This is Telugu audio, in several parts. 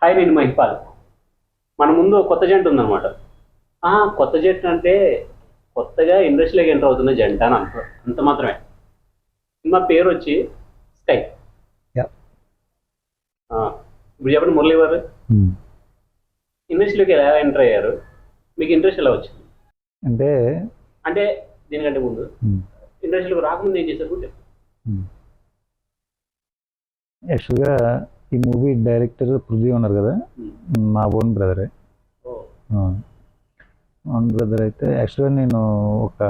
హాయ్, నేను మహిపాల్. మన ముందు ఒక కొత్త జంట ఉందన్నమాట. కొత్త జంట అంటే కొత్తగా ఇండస్ట్రీలోకి ఎంటర్ అవుతున్న జంట అని అంత మాత్రమే. సినిమా పేరు వచ్చి స్కై. యా. ఆ, ఇప్పుడు చెప్పండి మురళి గారు, ఇండస్ట్రీలోకి ఎలా ఎంటర్ అయ్యారు? మీకు ఇంట్రెస్ట్ ఎలా వచ్చింది? అంటే అంటే దీనికంటే ముందు ఇండస్ట్రీలోకి రాకముందు ఏం చేశారు కూడా చెప్పండి. యాక్చువల్గా ఈ మూవీ డైరెక్టర్ పృథ్వీ ఉన్నారు కదా, మా ఓన్ బ్రదరే. ఓ, ఓన్ బ్రదర్ అయితే యాక్చువల్గా నేను ఒక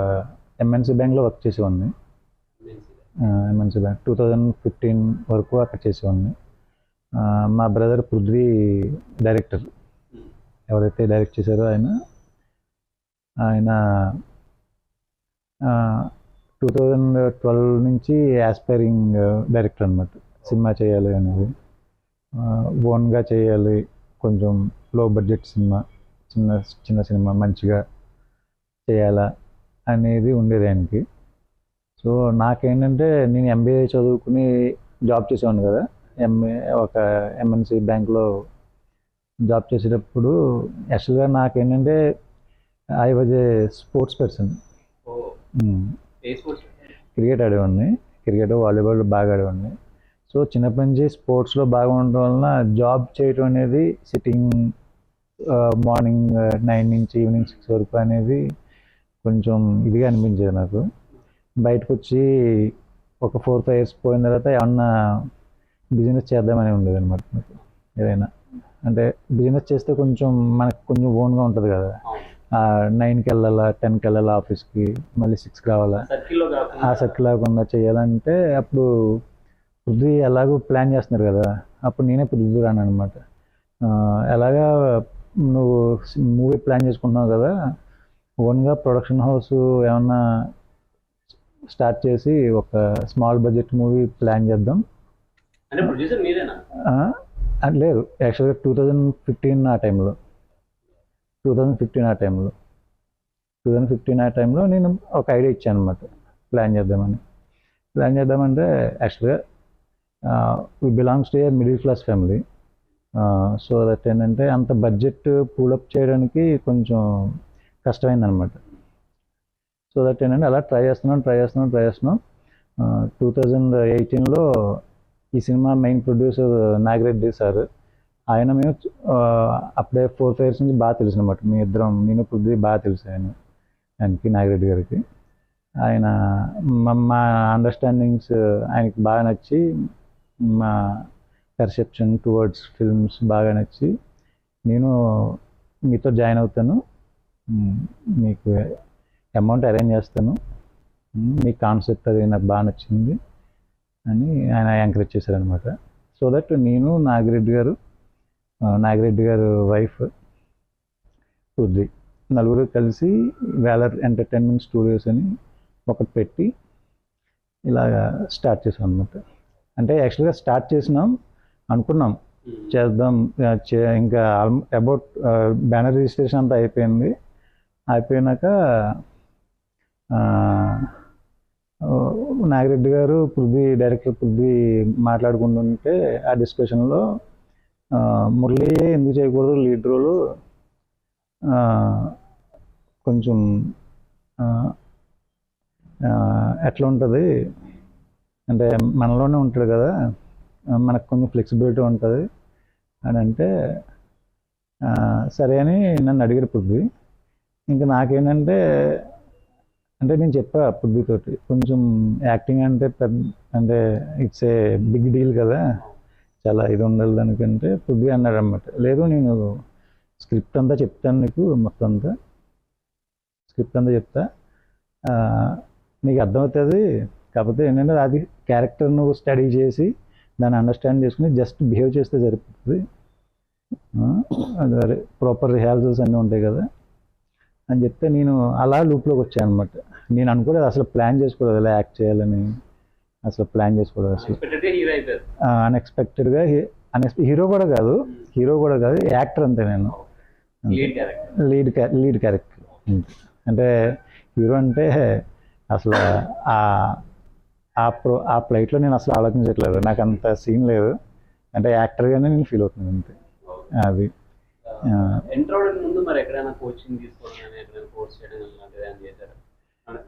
ఎంఎన్సీ బ్యాంక్లో వర్క్ చేసేవాడిని. ఎంఎన్సీ బ్యాంక్ 2015 వరకు అక్కడ చేసేవాడిని. మా బ్రదర్ పృథ్వీ డైరెక్టర్, ఎవరైతే డైరెక్ట్ చేశారో ఆయన ఆయన 2012 నుంచి యాస్పైరింగ్ డైరెక్టర్ అనమాట. సినిమా చేయాలి అనేది, ఓన్గా చేయాలి, కొంచెం లో బడ్జెట్ సినిమా, చిన్న చిన్న సినిమా మంచిగా చేయాలా అనేది ఉండేది ఆయనకి. సో నాకేంటంటే నేను ఎంబీఏ చదువుకుని జాబ్ చేసేవాడిని కదా, ఒక ఎంఎన్సి బ్యాంక్లో జాబ్ చేసేటప్పుడు యాక్చువల్గా నాకేంటంటే I was a sports person. Cricket ఆడేవాడిని, క్రికెట్ వాలీబాల్ బాగా ఆడేవాడిని. సో చిన్నప్పటి నుంచి స్పోర్ట్స్లో బాగా ఉండడం వలన జాబ్ చేయడం అనేది సిట్టింగ్ మార్నింగ్ 9 నుంచి ఈవినింగ్ 6 వరకు అనేది కొంచెం ఇదిగా అనిపించేది నాకు. బయటకు వచ్చి ఒక 4-5 ఇయర్స్ పోయిన తర్వాత ఏమన్నా బిజినెస్ చేద్దామని ఉండేది అనమాట నాకు. ఏదైనా అంటే బిజినెస్ చేస్తే కొంచెం మనకు కొంచెం ఓన్గా ఉంటుంది కదా. 9కి వెళ్ళాలా, 10కి వెళ్ళాలా ఆఫీస్కి, మళ్ళీ 6కి రావాలా, ఆ సర్కిల్ లేకుండా చేయాలంటే అప్పుడు పృథ్వీ ఎలాగో ప్లాన్ చేస్తున్నారు కదా, అప్పుడు నేనే పృథ్వీ రాను అనమాట. ఎలాగా నువ్వు మూవీ ప్లాన్ చేసుకుంటున్నావు కదా, ఓన్గా ప్రొడక్షన్ హౌస్ ఏమన్నా స్టార్ట్ చేసి ఒక స్మాల్ బడ్జెట్ మూవీ ప్లాన్ చేద్దాం. లేదు, యాక్చువల్గా 2015 ఆ టైంలో 2015 ఆ టైంలో నేను ఒక ఐడియా ఇచ్చాను అనమాట, ప్లాన్ చేద్దామంటే యాక్చువల్గా we belongs to a middle class family. So that ఏంటంటే అంత బడ్జెట్ పూలప్ చేయడానికి కొంచెం కష్టమైందనమాట. సో దట్ ఏంటంటే అలా ట్రై చేస్తున్నాం. 2018లో ఈ cinema main producer Nagireddy sir, ఆయన మేము అప్పుడే 4-5 ఇయర్స్ నుంచి బాగా తెలుసు అనమాట. మీ ఇద్దరం, నేను పృథ్వీ బాగా తెలుసు ఆయనకి, నాగిరెడ్డి గారికి. ఆయన మా అండర్స్టాండింగ్స్ ఆయనకి బాగా నచ్చి, మా పర్సెప్షన్ టువర్డ్స్ ఫిల్మ్స్ బాగా నచ్చి, నేను మీతో జాయిన్ అవుతాను, మీకు అమౌంట్ అరేంజ్ చేస్తాను, మీ కాన్సెప్ట్ అది నాకు బాగా నచ్చింది అని ఆయన ఎంకరేజ్ చేశారనమాట. సో దట్ నేను, నాగిరెడ్డి గారు వైఫ్ పృథ్వీ, నలుగురు కలిసి వేలర్ ఎంటర్టైన్మెంట్ స్టూడియోస్ అని ఒకటి పెట్టి ఇలాగా స్టార్ట్ చేసాం అనమాట. అంటే యాక్చువల్గా స్టార్ట్ చేసినాం, అనుకున్నాం చేద్దాం, ఇంకా అబౌట్ బ్యానర్ రిజిస్ట్రేషన్ అంతా అయిపోయినాక నాగిరెడ్డి గారు డైరెక్టర్ పృథ్వీ మాట్లాడుకుంటుంటే ఆ డిస్కషన్లో మురళి ఎందుకు చేయకూడదు లీడ్ రోలు, కొంచెం ఎట్లా ఉంటుంది అంటే మనలోనే ఉంటాడు కదా, మనకు కొంచెం ఫ్లెక్సిబిలిటీ ఉంటుంది అని అంటే సరే అని నన్ను అడిగారు పృథ్వీ. ఇంకా నాకేంటంటే నేను చెప్పా పృథ్వీతోటి, కొంచెం యాక్టింగ్ అంటే అంటే ఇట్స్ ఏ బిగ్ డీల్ కదా, చాలా ఇది ఉండాలి దానికంటే పృథ్వీ అన్నాడు అన్నమాట. లేదు, నేను స్క్రిప్ట్ అంతా చెప్తాను నీకు, మొత్తం అంతా స్క్రిప్ట్ అంతా చెప్తా, నీకు అర్థమవుతుంది. కాకపోతే ఏంటంటే అది క్యారెక్టర్ నువ్వు స్టడీ చేసి దాన్ని అండర్స్టాండ్ చేసుకుని జస్ట్ బిహేవ్ చేస్తే సరిపోతుంది, అది ప్రాపర్ రిహార్సల్స్ అన్నీ ఉంటాయి కదా అని చెప్తే నేను అలా లూప్లోకి వచ్చాను అనమాట. నేను అనుకోలేదు, అసలు ప్లాన్ చేసుకోలేదు ఎలా యాక్ట్ చేయాలని, అసలు ప్లాన్ చేసుకోలేదు. అసలు అన్ఎక్స్పెక్టెడ్గా హీరో కూడా కాదు, యాక్టర్ అంతే. నేను లీడ్ క్యారెక్టర్ అంటే హీరో అంటే అసలు ఆ ఫ్లైట్లో నేను అసలు ఆలోచించట్లేదు, నాకు అంత సీన్ లేదు, అంటే యాక్టర్గానే నేను ఫీల్ అవుతున్నాను అంతే. అది ఎంటర్ అవడానికి ముందు మరి ఎక్కడైనా కోచింగ్ తీసుకోవడం కానీ ఎక్కడైనా కోర్స్ చేయడం కానీ లాంటిది ఏమైనా చేశారా?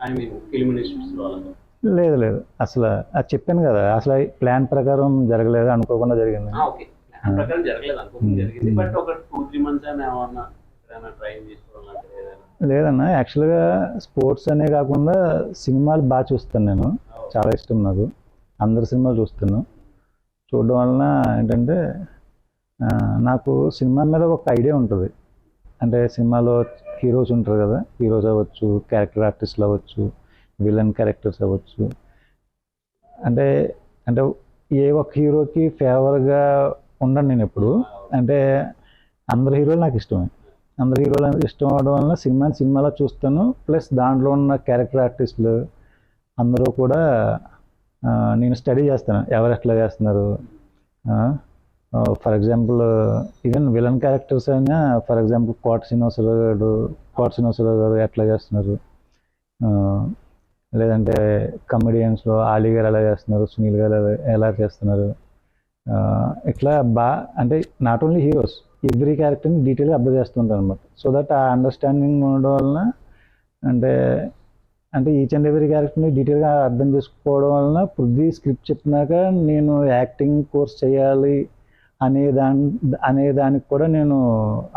ఐ మీన్ ఫిల్మ్ ఇన్స్టిట్యూట్స్లో వాళ్ళతో. లేదు అసలు అది చెప్పాను కదా, అసలు ప్లాన్ ప్రకారం జరగలేదు, అనుకోకుండా జరిగింది. ఓకే, ప్లాన్ ప్రకారం జరగలేదు, అనుకోకుండా జరిగింది. బట్ ఒక 2-3 months అయినా ఏమన్నా ఎక్కడైనా ట్రైన్ చేసుకోవడం లాంటిది ఏదైనా? లేదన్నా, యాక్చువల్గా స్పోర్ట్స్ అనే కాకుండా సినిమాలు బాగా చూస్తాను నేను, చాలా ఇష్టం నాకు, అందరు సినిమాలు చూస్తాను. చూడడం వలన ఏంటంటే నాకు సినిమా మీద ఒక ఐడియా ఉంటుంది. అంటే సినిమాలో హీరోస్ ఉంటారు కదా, హీరోస్ అవ్వచ్చు, క్యారెక్టర్ ఆర్టిస్టులు అవ్వచ్చు, విలన్ క్యారెక్టర్స్ అవ్వచ్చు. అంటే అంటే ఏ ఒక్క హీరోకి ఫేవర్గా ఉండను నేను ఎప్పుడు. అంటే అందరు హీరోలు నాకు ఇష్టమే, అందరు హీరోలు ఇష్టం అవడం వల్ల సినిమాలో చూస్తాను. ప్లస్ దాంట్లో ఉన్న క్యారెక్టర్ ఆర్టిస్టులు అందరూ కూడా నేను స్టడీ చేస్తాను, ఎవరు ఎట్లా చేస్తున్నారు. For example even villain characters అయినా, ఫర్ ఎగ్జాంపుల్ కోట శ్రీనివాసరావు గారు ఎట్లా చేస్తున్నారు, లేదంటే కమెడియన్స్లో ఆలీ గారు ఎలా చేస్తున్నారు, సునీల్ గారు ఎలా చేస్తున్నారు, ఇట్లా అంటే నాట్ ఓన్లీ హీరోస్, ఎవ్రీ క్యారెక్టర్ని డీటెయిల్గా అబ్జర్వ్ చేస్తుంటాను అనమాట. సో దట్ ఆ అండర్స్టాండింగ్ ఉండడం వలన అంటే ఈచ్ అండ్ ఎవ్రీ క్యారెక్టర్ని డీటెయిల్గా అర్థం చేసుకోవడం వలన పృథ్వీ స్క్రిప్ట్ చెప్పినాక నేను యాక్టింగ్ కోర్స్ చేయాలి అనే దానికి కూడా నేను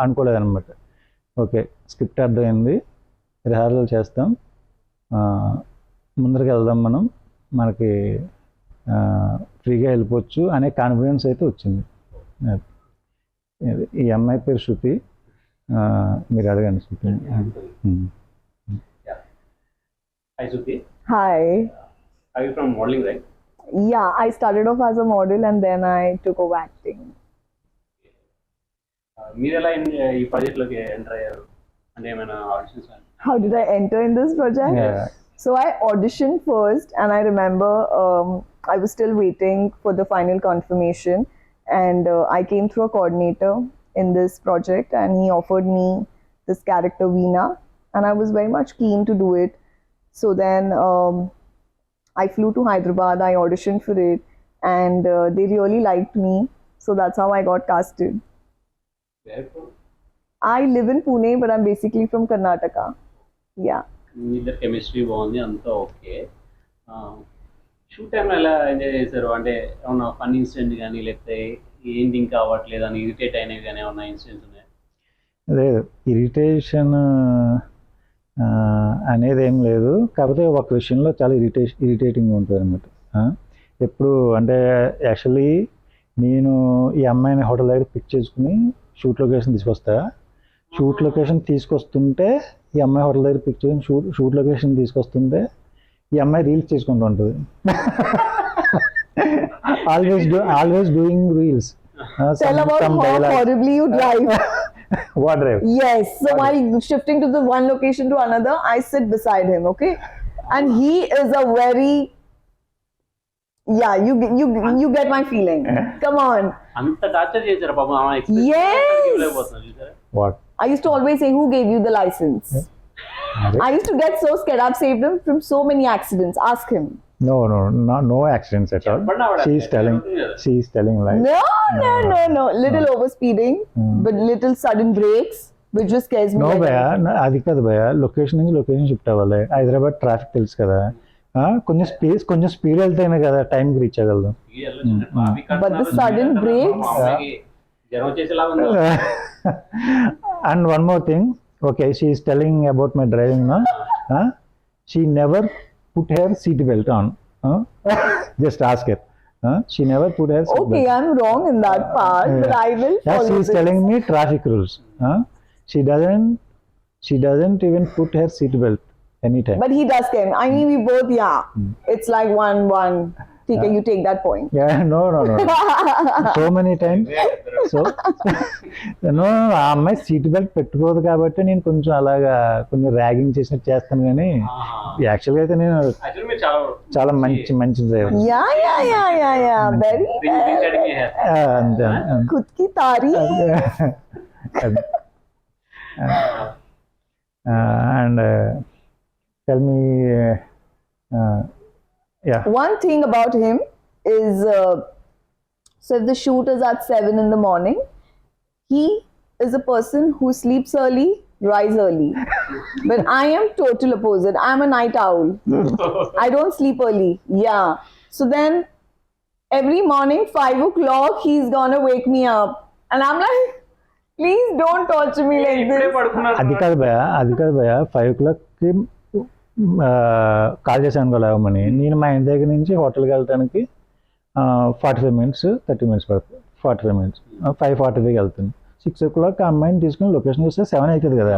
అనుకోలేదన్నమాట. ఓకే, స్క్రిప్ట్ అర్థమైంది, రిహార్సల్ చేస్తాం, ముందరికి వెళ్దాం, మనకి ఫ్రీగా వెళ్ళిపోవచ్చు అనే కాన్ఫిడెన్స్ అయితే వచ్చింది. ఈ అమ్మాయి పేరు శృతి, మీరు అడగండి శృతి. Hi Shruti. Hi. Are you from modeling, right? Yeah, I started off as a model and then I took over acting. మీరు ఎలా ఈ ప్రాజెక్ట్లోకి ఎంటర్ అయ్యారు? అంటే ఏమైనా auditions? How did I enter in this project? Yeah. So I auditioned first and I remember I was still waiting for the final confirmation and I came through a coordinator in this project and he offered me this character Veena and I was very much keen to do it. So then I flew to Hyderabad, I auditioned for it and they really liked me. So that's how I got casted. Where from? I live in Pune but I'm basically from Karnataka. Yeah. మీ ఇద్దరు కెమిస్ట్రీ బాగుంది, అంతా ఓకే. షూట్ టైంలో ఎలా ఎంజాయ్ చేశారు? అంటే ఏమన్నా ఫన్ ఇన్సిడెంట్ కానీ, లేకపోతే ఏంటి ఇంకా అవ్వట్లేదు అని ఇరిటేట్ అయినవి కానీ ఏమన్నా ఇన్సిడెంట్స్ ఉన్నాయా? లేదు, ఇరిటేషన్ అనేది ఏం లేదు, కాకపోతే ఒక విషయంలో చాలా ఇరిటేటింగ్ ఉంటుంది అనమాట. ఎప్పుడు అంటే యాక్చువల్లీ నేను ఈ అమ్మాయిని హోటల్ దగ్గర పిక్ చేసుకుని షూట్ లొకేషన్ తీసుకొస్తా. షూట్ లొకేషన్ తీసుకొస్తుంటే ఈ అమ్మాయి హోటల్ దగ్గర పిక్ చేసుకుని షూట్ లొకేషన్ తీసుకొస్తుంటే ఈ అమ్మాయి రీల్స్ చేసుకుంటూ ఉంటుంది. Always doing reels. Tell about how horribly you drive. What drive? Yes. So while shifting to the one location to another, I sit beside him, okay? And he is a very, yeah, you get my feeling. Come on. అంత టార్చర్ చేశారు పాపం. Yes. What? I used to always say, who gave you the license? I used to get so scared. I've saved him from so many accidents. Ask him. No accidents at all. She's telling lies. No. Little overspeeding, but little sudden breaks, which just scares me. No భయ, అది కాదు భయ, లొకేషన్ నుంచి లొకేషన్ షిఫ్ట్ అవ్వాలి. హైదరాబాద్ ట్రాఫిక్ తెలుసు కదా, కొంచెం స్పీడ్ వెళ్తేనే కదా టైంకి reach అవ్వగలదు. But the sudden breaks. And one more thing, okay, she is telling about my driving now. She never put her seat belt on. Just ask her. She never put her seat Okay, belt. I'm wrong in that part, but I will Yeah, follow she is this. telling me traffic rules. She doesn't even put her seat belt anytime. But he does scare me. I mean, we both, yeah. It's like one. Okay, you take that point. Yeah, no. So many times. So no, ఆ అమ్మాయి సీట్ బెల్ట్ పెట్టుకోదు కాబట్టి నేను కొంచెం అలాగా కొంచెం ర్యాగింగ్ చేసినట్టు చేస్తాను, కానీ యాక్చువల్గా అయితే నేను చాలా మంచి డ్రైవర్. Yeah. Very. అంతే. खुद की तारीफ. And tell me, yeah. One thing about him is, so if the shoot is at 7 in the morning, he is a person who sleeps early, rise early. But I am total opposite. I'm a night owl. I don't sleep early. Yeah. So then every morning, 5 o'clock, he's gonna wake me up. And I'm like, please don't torture me like ఇప్పుడే this. పడుకున్నాను అది కాదు భయ 5 o'clockకి కాల్ చేశాను అనుకో లేవమని, నేను మా ఇంటి దగ్గర నుంచి హోటల్కి వెళ్ళడానికి 45 minutes 30 minutes పడుతుంది. 45 minutes 5:45కి వెళ్తాను. 6 o'clock ఆ అమ్మాయిని తీసుకుని లొకేషన్ వస్తే 7 అవుతుంది కదా,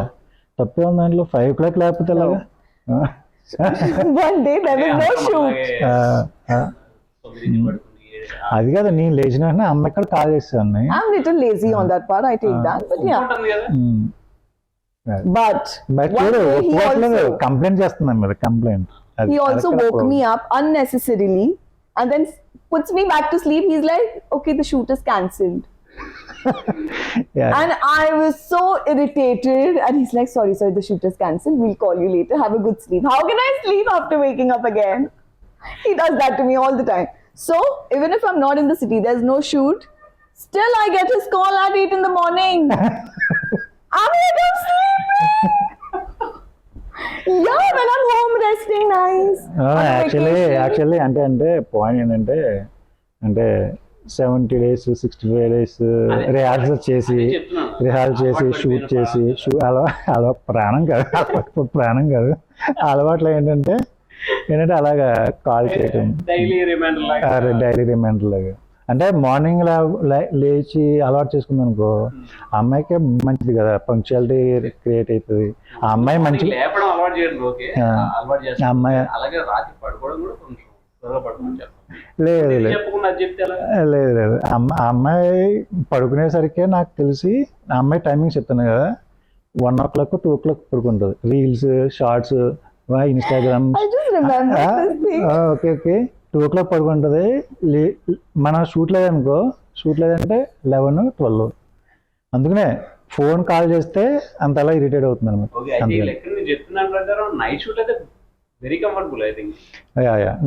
తప్పే ఉంది దాంట్లో. 5 o'clock లేకపోతే ఎలాగా? One day there was no shoot. తొమ్మిదింటికి పడుకుని అది కాదు, నేను లేచిన వెంటనే అమ్మాయి ఇక్కడ కాల్ చేస్తాను. I'm little lazy on that part. I take that. But yeah. ఉంటుంది కదా. But బట్ one చూడు day he ఒప్పుకోవట్లేదు, also, కంప్లైంట్ చేస్తున్నాం మీరు, complaint. he also woke me up unnecessarily and then puts me back to sleep. He's like, okay, the shoot is cancelled. And I was so irritated. And he's like, sorry, the shoot is cancelled. We'll call you later. Have a good sleep. How can I sleep after waking up again? He does that to me all the time. So even if I'm not in the city, there's no shoot, still I get his call at 8 in the morning. I'm like, I'm sleeping. Yeah, when I'm home resting nice. On a vacation. Actually అంటే పాయింట్ ఏంటంటే, అంటే 70 days 65 days రిహార్సల్ చేసి అదే చెప్తున్నాను. షూట్ చేసి అలా ప్రాణం కాదు, ప్రాణం కాదు. అలవాట్లు ఏంటంటే అలాగా కాల్ చేయటం, డైలీ రిమైండర్ లాగా డైలీ రిమైండర్ లాగా. అంటే మార్నింగ్ లేచి అలవాటు చేసుకుంది అనుకో, అమ్మాయికే మంచిది కదా, పంక్చువాలిటీ క్రియేట్ అవుతుంది. ఆ అమ్మాయి మంచి లేపడం అలవాటు చేయడం ఓకే, అలవాటు చేస్తాం. అమ్మాయి అలాగే రాత్రి పడుకోవడం కూడా కొంచెం త్వరగా పడుకోమని చెప్పాలి. లేదు చెప్పకుండా అది చెప్తే ఎలా? లేదు ఆ అమ్మాయి పడుకునేసరికి నాకు తెలిసి ఆ అమ్మాయి టైమింగ్ చెప్తాను కదా, 1 o'clock 2 o'clock పడుకుంటుంది. Reels shorts Instagram I just remember this thing. Okay 2 o'clock పడుకుంటుంది. మనం షూట్ లేదంటే 11 12. అందుకనే ఫోన్ కాల్ చేస్తే అంతలా ఇరిటేట్ అవుతుంది అనమాట. ఓకే, అయితే ఈ లెక్క మీరు చెప్తున్నాను ప్రకారం నైట్ షూట్ అయితే very comfortable I think.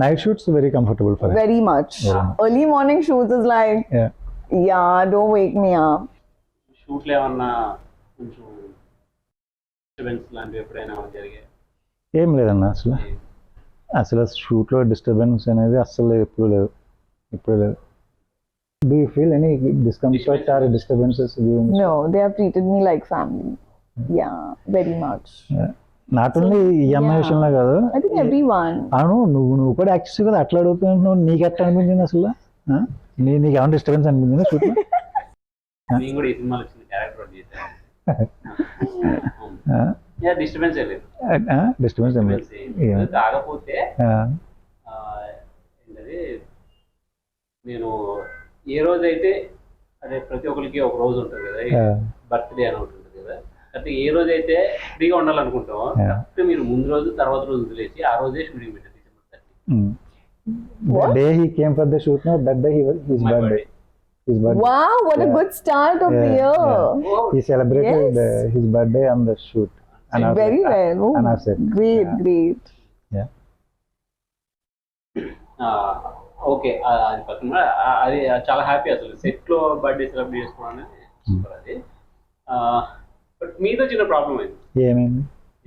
Night shoots very comfortable for Very much. Early morning shoots is like, yeah, don't wake me up. షూట్లు ఏమన్నా కొంచెం డిస్టర్బెన్స్ లాంటివి ఎప్పుడైనా జరిగాయి? ఏం లేదన్న, అసలు షూట్లో డిస్టర్బెన్స్ అనేది అస్సలు లేదు, ఎప్పుడు లేదు. Do you feel any discomfort or disturbances during the shoot? No, they have treated me like family. Yeah, very much. Not only ఈ అమ్మాయి విషయంలో కాదు, I think everyone. అవును నువ్వు కూడా యాక్చువల్ కదా అట్లా అడుగుతున్నావు. నీకు ఎట్లా అనిపించింది అసలు? నీకు ఏమైనా డిస్టర్బెన్స్ అనిపించిందా షూట్లో? నేను కూడా ఈ సినిమాలో వచ్చిన క్యారెక్టర్ చేశాను. డిస్టర్బెన్స్ లేదు, డిస్టర్బెన్స్ ఏం లేదు. కాకపోతే ఏంటది, నేను ఏ రోజైతే అదే ప్రతి ఒక్కరికి ఒక రోజు ఉంటుంది కదా, బర్త్డే అని ఒకటి ఉంటుంది కదా, అంటే ఏ రోజైతే ఫ్రీగా ఉండాలనుకుంటామో అంటే మీరు ముందు రోజు తర్వాత రోజు వదిలేసి ఆ రోజే షూటింగ్ పెట్టారు. December 30. The day he came for the shoot, no, that day his My birthday. His birthday. Wow, what a good start of the year. Oh, He celebrated his birthday on the shoot. Very well. Oh, And I've said, great. yeah. Okay, అది పక్కన అది చాలా హ్యాపీ అసలు సెట్ లో బర్త్డే సెలబ్రేట్ చేసుకోవడం అనేది సూపర్. అది బట్ మీతో చిన్న ప్రాబ్లం అయింది. ఏమైంది?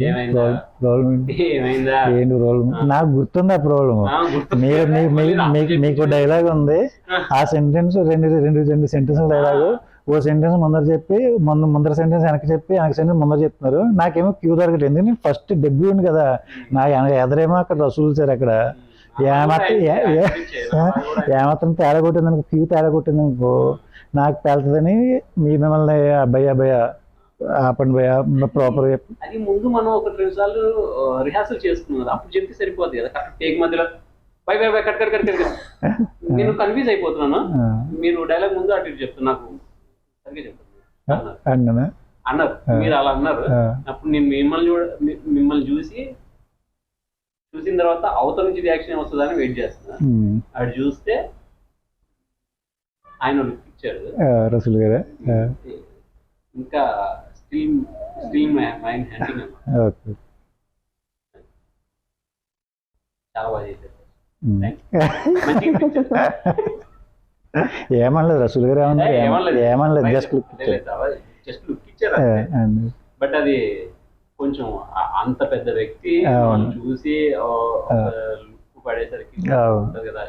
ఏమైందా? ఏంటి రోల్? నాకు గుర్తుంది ఆ ప్రాబ్లమ్. మీకు డైలాగ్ ఉంది, ఆ సెంటెన్స్ రెండు సెంటెన్స్ డైలాగ్. ఓ సెంటెన్స్ ముందర చెప్పి ముందర సెంటెన్స్ వెనక్కి చెప్పి వెనక సెంటెన్స్ ముందర చెప్తున్నారు. నాకేమో క్యూ దొరకట్లేదు, ఎందుకంటే నేను ఫస్ట్ డెబ్యూ ఉంది కదా. నాకు ఎదరేమో అక్కడ రసూలు సార్ అక్కడ ఏమాత్రం తేడా కొట్టింది అనుకో, క్యూ తేడా కొట్టింది అనుకో నాకు పేలుతుందని మీ మిమ్మల్ని అబ్బాయి ఆపండి భయ ప్రాపర్. అది ముందు మనం ఒక 2 సార్లు రిహార్సల్ చేసుకున్నాం, అప్పుడు చెప్తే సరిపోద్ది కదా. టేక్ మధ్యలో బై కట్ నేను కన్ఫ్యూజ్ అయిపోతున్నాను. మీరు డైలాగ్ ముందు అటు ఇటు చెప్తున్నా, నాకు సరిగ్గా చెప్తాను అన్నారు, మీరు అలా అన్నారు. అప్పుడు నేను మిమ్మల్ని చూసిన తర్వాత అవతల నుంచి రియాక్షన్ వస్తుందని వెయిట్ చేస్తున్నా. అటు చూస్తే ఆయన ఇచ్చాడు రసూల్ గారు. ఇంకా స్టిల్ మైండ్ హ్యాండింగ్ చాలా బాగా చేశారు. ఏమనలేదు రసూల్ గారు ఏమనలేదు జస్ట్ జస్ట్ లుక్ ఇచ్చారు బట్ అది కొంచెం అంత పెద్ద వ్యక్తి అవును. చూసి లుక్ పడేసరికి ఉంటది కదా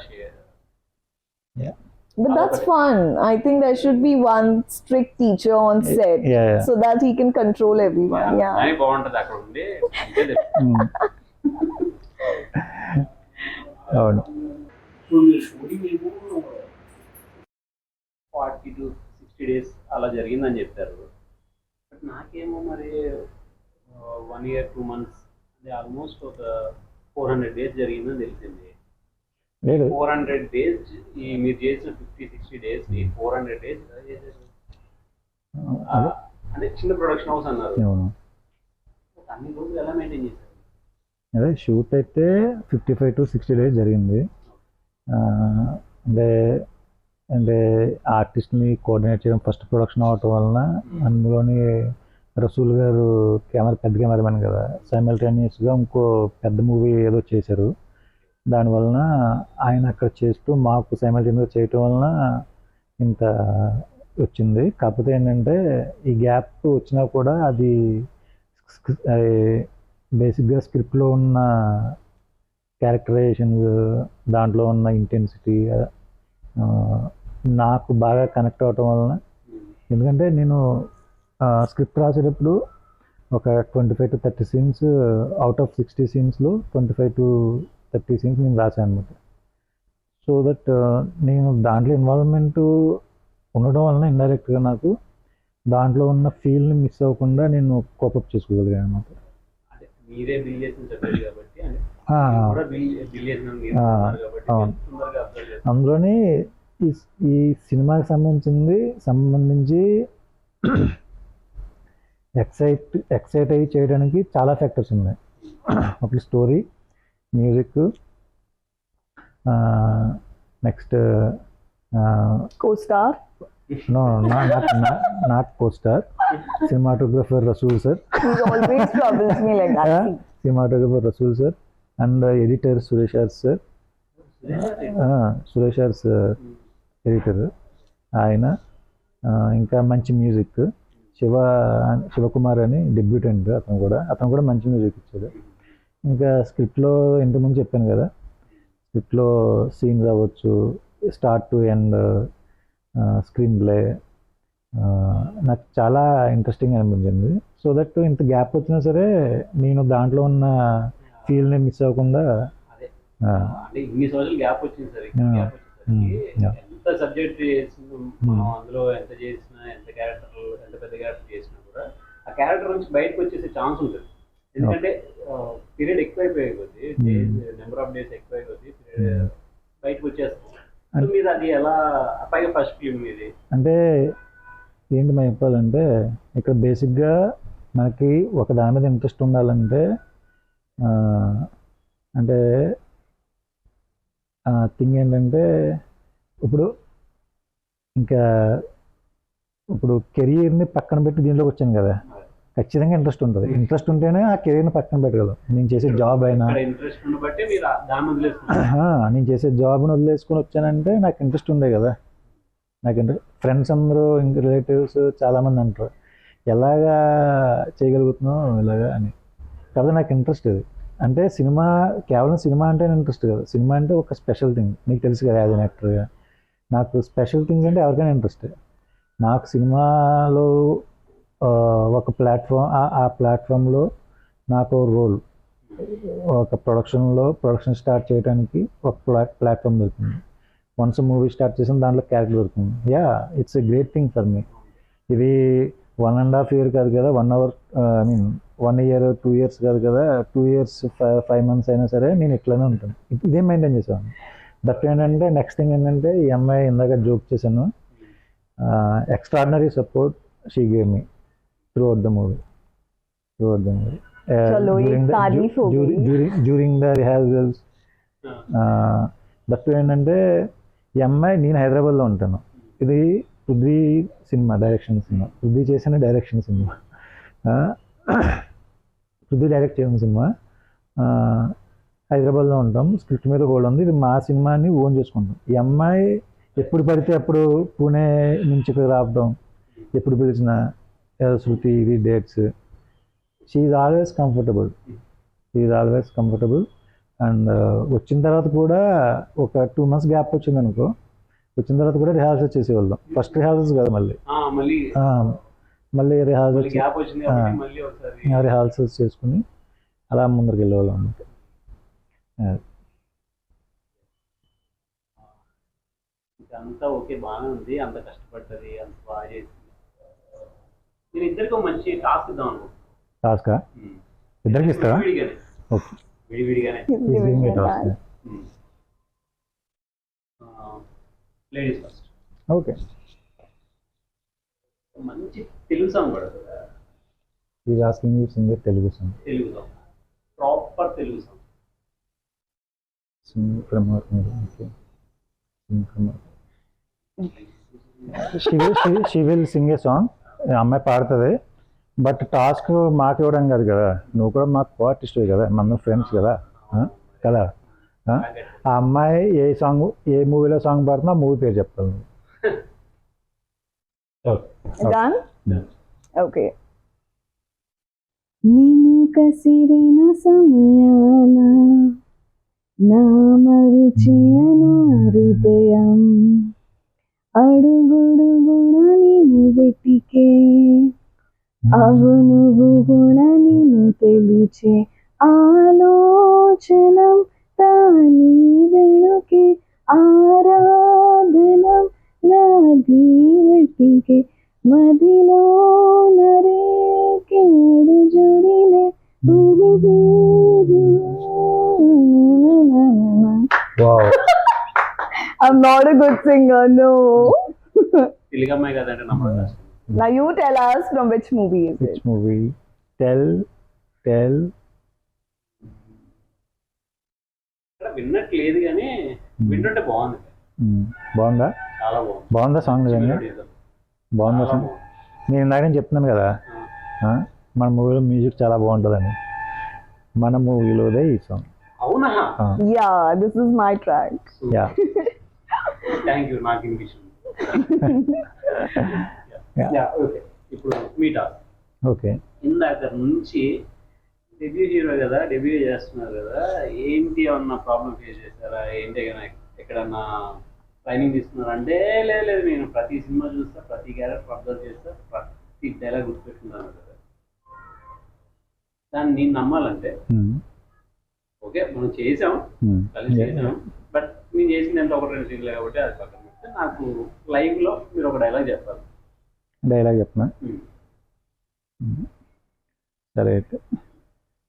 But that's fun. I think there should be one strict teacher on set Yeah. so that he can control everyone. Yeah. కానీ బాగుంటది అక్కడ ఉండి అంతే అవును షూటింగ్ ఏమో 40 to 60 days అలా జరిగిందని చెప్పారు బట్ నాకేమో మరి 1 year 2 months అంటే ఆల్మోస్ట్ ఒక 400 days జరిగిందని తెలిసింది లేదు 400 days ఈ మీరు చేసిన 50-60 days ని 400 days ఎలా చేశారు అంటే చిన్న ప్రొడక్షన్ హౌస్ అన్నారు అవును అన్ని రోజులు ఎలా మెయింటైన్ చేశారు అదే షూట్ అయితే 55 to 60 days జరిగింది అంటే అంటే ఆర్టిస్ట్ని కోఆర్డినేట్ చేయడం ఫస్ట్ ప్రొడక్షన్ అవటం వలన అందులోని రసూల్ గారు పెద్ద కెమెరామెన్ కదా సైమల్టేనియస్గా ఇంకో పెద్ద మూవీ ఏదో చేశారు దానివలన ఆయన అక్కడ చేస్తూ మాకు సైమల్టేనియస్గా చేయటం వలన ఇంత వచ్చింది కాకపోతే ఏంటంటే ఈ గ్యాప్ వచ్చినా కూడా అది బేసిక్గా స్క్రిప్ట్లో ఉన్న క్యారెక్టరైజేషన్ దాంట్లో ఉన్న ఇంటెన్సిటీ నాకు బాగా కనెక్ట్ అవటం వలన ఎందుకంటే నేను స్క్రిప్ట్ రాసేటప్పుడు ఒక 25 to 30 scenes out of 60 సీన్స్లో 25 to 30 scenes నేను రాశాను అనమాట సో దట్ నేను దాంట్లో ఇన్వాల్వ్మెంట్ ఉండడం వలన ఇండైరెక్ట్గా నాకు దాంట్లో ఉన్న ఫీల్ని మిస్ అవ్వకుండా నేను కోపప్ చేసుకోగలిగాను అనమాట అంటే మీరే బిల్ చేసిన సబ్జెక్ట్ కాబట్టి అంటే కూడా బిల్ చేసిన మీరు ఉన్నారు కాబట్టి తొందరగా అబ్జర్వ్ చేస్తారు అందులోని ఈ సినిమాకి సంబంధించి ఎక్సైట్ అయ్యి చేయడానికి చాలా ఫ్యాక్టర్స్ ఉన్నాయి ఒకటి story music next Co-star. No not co-star cinematographer Rasool sir He always troubles me like that. See. cinematographer Rasool sir and editor Suresh sir Suresh editor ఆయన ఇంకా మంచి మ్యూజిక్ శివకుమార్ అని డెబ్యూటెంట్ అతను కూడా మంచి మ్యూజిక్ ఇచ్చాడు ఇంకా స్క్రిప్ట్లో ఇంతకుముందు చెప్పాను కదా స్క్రిప్ట్లో సీన్స్ అవ్వచ్చు start to end screen play నాకు చాలా ఇంట్రెస్టింగ్ అనిపించింది సో దట్ ఇంత గ్యాప్ వచ్చినా సరే నేను దాంట్లో ఉన్న ఫీల్ని మిస్ అవ్వకుండా అంటే ఇన్ని సంవత్సరాలు గ్యాప్ వచ్చింది సార్ గ్యాప్ వచ్చేసరికి ఎంత సబ్జెక్ట్ చేసిన మనం అందులో ఎంత చేసినా ఎంత పెద్ద క్యారెక్టర్ చేసినా కూడా ఆ క్యారెక్టర్ నుంచి బయటకు వచ్చేసే ఛాన్స్ ఉంటుంది ఎందుకంటే పీరియడ్ ఎక్కువైపోయే కొద్దీ నెంబర్ ఆఫ్ డేస్ ఎక్కువైపోద్ది పీరియడ్ బయటకు వచ్చేస్తుంది మీరు అది ఎలా పైగా ఫస్ట్ ఫిల్మ్ ఇది అంటే ఏంటి మనం చెప్పాలంటే ఇక్కడ బేసిక్గా మనకి ఒక దాని మీద ఇంట్రెస్ట్ ఉండాలంటే అంటే థింగ్ ఏంటంటే ఇప్పుడు కెరీర్ని పక్కన పెట్టి దీంట్లోకి వచ్చాను కదా ఖచ్చితంగా ఇంట్రెస్ట్ ఉంటుంది ఇంట్రెస్ట్ ఉంటేనే ఆ కెరీర్ని పక్కన పెట్టగలం నేను చేసే జాబ్ అయినా నేను చేసే జాబ్ని వదిలేసుకొని వచ్చానంటే నాకు ఇంట్రెస్ట్ ఉండే కదా నాకు ఫ్రెండ్స్ అందరూ ఇంక రిలేటివ్స్ చాలామంది అంటారు ఎలాగా చేయగలుగుతున్నావు ఇలాగా అని కాబట్టి నాకు ఇంట్రెస్ట్ ఇది అంటే కేవలం సినిమా అంటే ఇంట్రెస్ట్ కదా సినిమా అంటే ఒక స్పెషల్ థింగ్ నీకు తెలుసు కదా యాజ్ అన్ యాక్టర్గా నాకు స్పెషల్ థింగ్స్ అంటే ఎవరికైనా ఇంట్రెస్ట్ నాకు సినిమాలో ఒక ప్లాట్ఫామ్లో నాకు రోల్ ఒక ప్రొడక్షన్ స్టార్ట్ చేయడానికి ఒక ప్లాట్ఫామ్ దొరుకుతుంది వన్స్ మూవీ స్టార్ట్ చేసిన దాంట్లో క్యారెక్టర్ దొరుకుతుంది it's a great thing for me ఇది 1.5 year కాదు కదా 1 hour 1 year 2 years కాదు కదా 2 years 5 months అయినా సరే నేను ఇట్లానే ఉంటాను ఇదే మెయింటైన్ చేసేవాడిని దట్ ఏంటంటే నెక్స్ట్ థింగ్ ఏంటంటే ఈ అమ్మాయి ఇందాక జోక్ చేశాను extraordinary support she gave me throughout the movie during the rehearsals that ఏంటంటే ఈ అమ్మాయి నేను హైదరాబాద్లో ఉంటాను ఇది Prithvi cinema direction cinema Prithvi చేసిన డైరెక్షన్ సినిమా పృథ్వీ డైరెక్ట్ చేసిన సినిమా హైదరాబాద్లో ఉంటాం స్క్రిప్ట్ మీద కూడా ఉంది ఇది మా సినిమాని ఓన్ చేసుకుంటాం ఈ అమ్మాయి ఎప్పుడు పడితే అప్పుడు పూణే నుంచి ఇక్కడ రావడం, ఎప్పుడు పిలిచిన శృతి ఇది dates, she always comfortable. And వచ్చిన తర్వాత కూడా ఒక 2 months గ్యాప్ వచ్చింది అనుకో, వచ్చిన తర్వాత కూడా రిహార్సల్ చేసేవాళ్ళం. ఫస్ట్ రిహార్సల్స్ కదా, మళ్ళీ రిహార్సల్స్ గ్యాప్ వచ్చింది కాబట్టి మళ్ళీ ఒకసారి రిహార్సల్స్ చేసుకుని అలా ముందరికి వెళ్ళేవాళ్ళం అన్నమాట. అంతా ఓకే, బాగానే ఉంది, అంత కష్టపడ్డది, అంత బాగా చేసింది. నేను ఇద్దరికి మంచి టాస్క్ ఇద్దాం అనుకో. టాస్కా ఇద్దరికి ఇస్తారా? ఓకే, విడివిడిగానే. Task ladies first. ఓకే, మంచి తెలుగు సాంగ్ పడదు. Is asking you singer Telugu song. Telugu song, proper Telugu song. Sing from okay, sing from she will sing a song. అమ్మాయి పాడుతుంది, బట్ టాస్క్ మాకు ఇవ్వడం కాదు కదా, నువ్వు కూడా మాకు ఆర్టిస్ట్ కదా, మన ఫ్రెండ్స్ కదా కదా. ఆ అమ్మాయి ఏ మూవీలో సాంగ్ పాడుతున్నా మూవీ పేరు చెప్తాను. Done? Okay. నిన్ను కసిరిన సమయాన నా మరుచిన హృదయం అడుగుడుగుణ నిన్ను వెతికే, అవును గుణ నిన్ను తెలిచే ఆలోచనం తాని వెనుకే ఆరాధనం నాది వెతికే మదిలో నరేకే అడుజుడిలే. I'm not a good singer, no. Telugu అమ్మాయి కదంటే నమ్మడం కష్టం. Now you tell us from which movie is which it? Movie? Tell విన్నట్లేదు కానీ వింటుంటే బాగుంది. బాగుందా? చాలా బాగుందా సాంగ్? నిజంగా బాగుందా సాంగ్? నేను ఇందాక చెప్తున్నాను కదా, మన మూవీలో మ్యూజిక్ చాలా బాగుంటుందని. మన మూవీలోదే ఈ సాంగ్. అవునా? Yeah, this is my track. Yeah, thank you, నాకు ఇన్విషన్. ఓకే, ఇప్పుడు మీ టాస్క్. ఓకే. ఇందాక నుంచి డెబ్యూ హీరో కదా, డెబ్యూ చేస్తున్నారు కదా, ఏంటి ఏమన్నా ప్రాబ్లం ఫేస్ చేస్తారా ఏంటి? ఎక్కడన్నా ట్రైనింగ్ తీసుకున్నారా అంటే లేదు, నేను ప్రతి సినిమా చూస్తా, ప్రతి క్యారెక్టర్ అబ్జర్వ్ చేస్తా, ప్రతి డైలాగ్ గుర్తుపెట్టుకుంటాను కదా. దాన్ని నేను నమ్మాలంటే ఓకే, మనం చేసాం, కలిసి చేసాం, బట్ నేను చేసింది ఎంత 1-2 సీన్లు కాబట్టి అది పక్కన పెడితే నాకు లైవ్లో మీరు ఒక డైలాగ్ చెప్పాలి. డైలాగ్ చెప్పనా? సరే, అయితే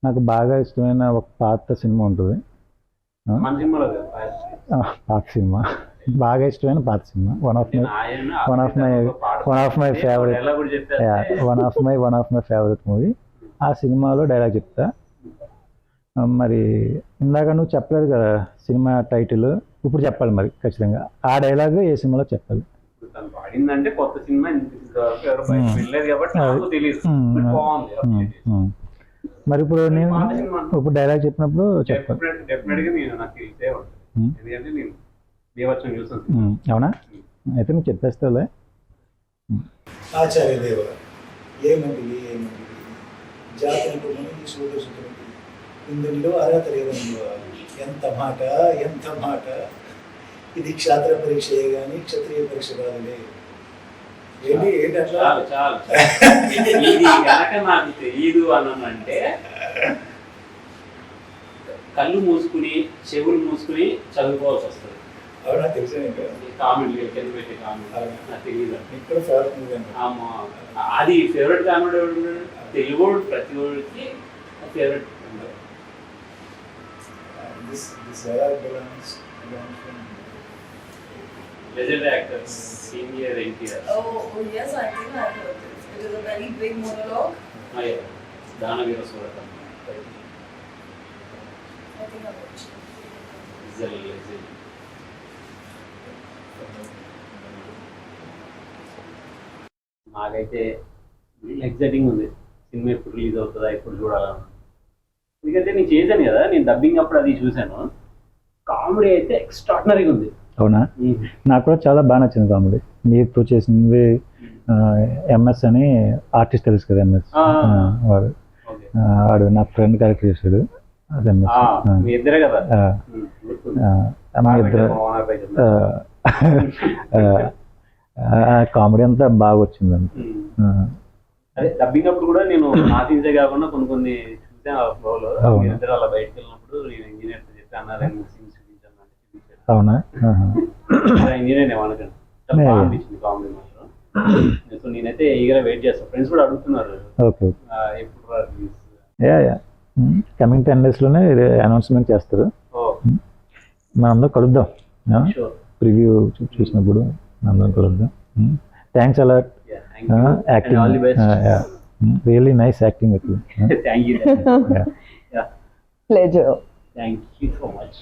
నాకు బాగా ఇష్టమైన ఒక పాత సినిమా ఉంటుంది. మన సినిమాలో పాత సినిమా, బాగా ఇష్టమైన పాత cinema, one of my favourite movie. ఆ సినిమాలో డైలాగ్ చెప్తా. మరి ఇందాక నువ్వు చెప్పలేదు కదా సినిమా టైటిల్, ఇప్పుడు చెప్పాలి మరి ఖచ్చితంగా. ఆ డైలాగ్ ఏ సినిమాలో చెప్పాలి? పాడిందంటే కొత్త సినిమా వెళ్ళలేదు కాబట్టి నాకు తెలియదు. మరి ఇప్పుడు నేను ఇప్పుడు డైలాగ్ చెప్పినప్పుడు చెప్పాలి. డెఫినెట్గా నేను నాకు తెలిసే ఉంటుంది, ఎందుకంటే నేను దేవచనం చూసాను. అవునా? అయితే నువ్వు చెప్పేస్తావులే. ఆచార్య దేవ ఏమంటివి జాతరకు మునిగి సూదసుతునికి ఇందులో అర్హత లేదనువ. ఎంత మాట. ఇది క్షాత్ర పరీక్షయే కానీ క్షత్రియ పరీక్ష కాదులే. ఏంటి అట్లా? చాలు ఇది కనుక నాకు తెలియదు అనంటే కళ్ళు మూసుకుని చెవులు మూసుకుని చదువుకోవాల్సి వస్తుంది. అవునా? తెలిసిన కామెంట్లు కింద పెట్టే కామెంట్ నాకు తెలియదు. ఇక్కడ ఫేవరెట్ మూవీ అది ఫేవరెట్ కామెంట్ తెలుగు ప్రతి ఒక్కరికి favourite. Legend actor, senior NTR. Oh yes, I think I heard it. It is a very big monologue. Yeah, Danavira Suratam. I think I watched it. Is a legend. నాకైతే ఎగ్జైటింగ్ ఉంది సినిమా ఎప్పుడు రిలీజ్ అవుతుందా, ఎప్పుడు చూడాలని. ఎందుకంటే నేను చేశాను కదా, నేను డబ్బింగ్ అప్పుడు అది చూశాను. కామెడీ అయితే ఎక్స్ట్రాడినరీగా ఉంది. అవునా? నాకు కూడా చాలా బాగా నచ్చింది కామెడీ. మీతో చేసింది ఎంఎస్ అని ఆర్టిస్ట్ తెలుసు కదా, ఎంఎస్ వాడు. ఓకే. వాడు నా ఫ్రెండ్ క్యారెక్టర్ చేశాడు. అది ఎంఎస్. మీ ఇద్దరే కదా. మా ఇద్దరు కామెడీ అంతా బాగా వచ్చిందండి. అదే డబ్బింగ్ అప్పుడు కూడా నేను నా సీన్సే కాకుండా కొన్ని చూసాను ఆ ఫ్లోలో. అవును. మీరిద్దరు అలా బయటకు వెళ్ళినప్పుడు నేను ఇంజనీర్ చెప్పి అన్నారు సీన్స్ చూపించాను అంటే చూపించాను. అవునా? ఇంజనీర్ ఏమనకండి, చాలా బాగా అనిపించింది కామెడీ మాత్రం. సో నేనైతే ఈగర వెయిట్ చేస్తాను. ఫ్రెండ్స్ కూడా అడుగుతున్నారు ఓకే. ఎప్పుడు రిలీజ్. యా కమింగ్ 10 daysలోనే అనౌన్స్మెంట్ చేస్తారు. మనందరం కలుద్దాం. షూర్. ప్రివ్యూ చూసినప్పుడు మనందరం కలుద్దాం. థ్యాంక్స్ అలా. Acting all the best. Really nice acting with you. Thank you. Pleasure. Thank you so much.